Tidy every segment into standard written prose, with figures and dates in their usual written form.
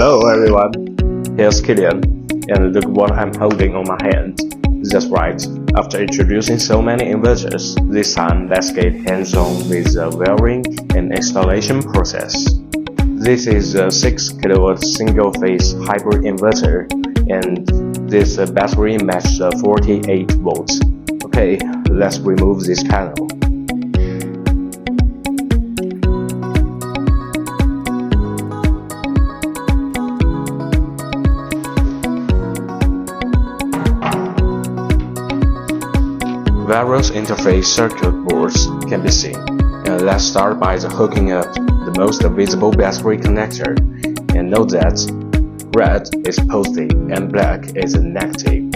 Hello everyone, here's Killian, and look what I'm holding on my hand. That's right, after introducing so many inverters, this time let's get hands-on with the wiring and installation process. This is a 6 kW single-phase hybrid inverter, and this battery matches 48 volts. Okay, let's remove this panel. Various interface circuit boards can be seen, and let's start by hooking up the most visible battery connector, and note that red is positive and black is negative.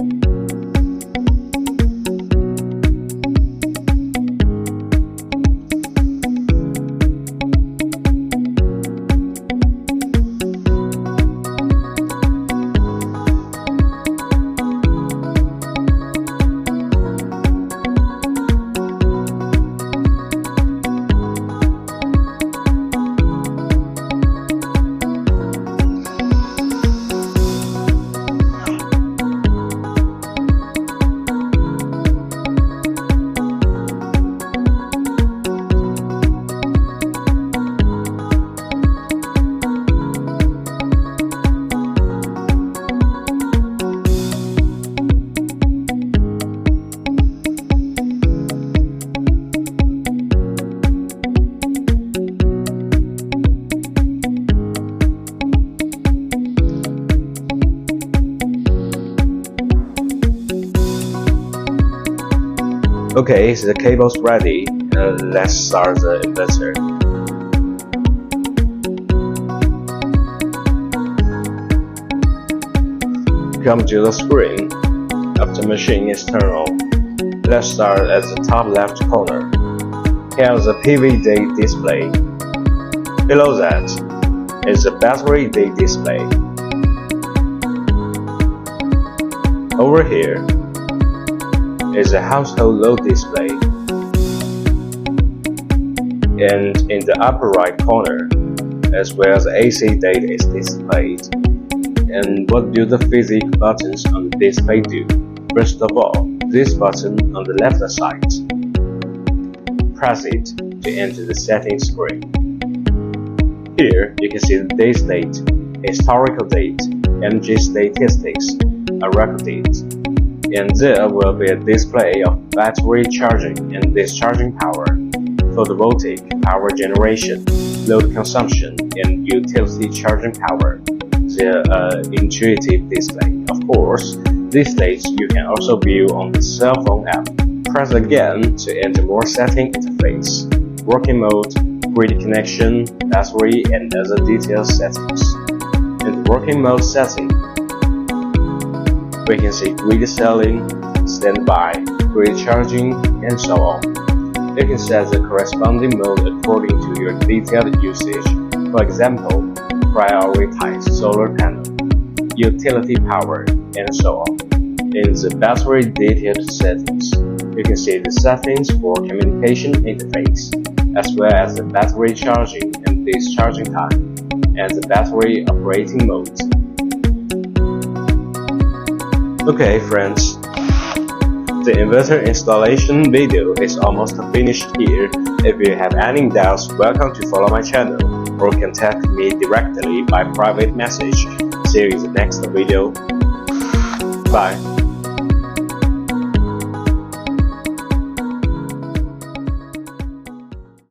Okay, the cable's ready. Let's start the inverter. Come to the screen. After the machine is turned on, let's start at the top left corner. Here's the PV date display. Below that is the battery date display. Over here is a household load display, and in the upper right corner is where the AC date is displayed. And what do the physical buttons on the display do? First of all, this button on the left side. Press it to enter the settings screen. Here you can see the day's date, historical date, energy statistics, a record date. And there will be a display of battery charging and discharging power, photovoltaic power generation, load consumption, and utility charging power. The intuitive display. Of course, these dates you can also view on the cell phone app. Press again to enter more setting interface, working mode, grid connection, battery, and other detailed settings. In the working mode setting, we can see grid selling, standby, grid charging, and so on. You can set the corresponding mode according to your detailed usage. For example, prioritize solar panel, utility power, and so on. In the battery detailed settings, you can see the settings for communication interface, as well as the battery charging and discharging time, and the battery operating mode. Okay friends, the inverter installation video is almost finished here. If you have any doubts, welcome to follow my channel or contact me directly by private message. See you in the next video. Bye.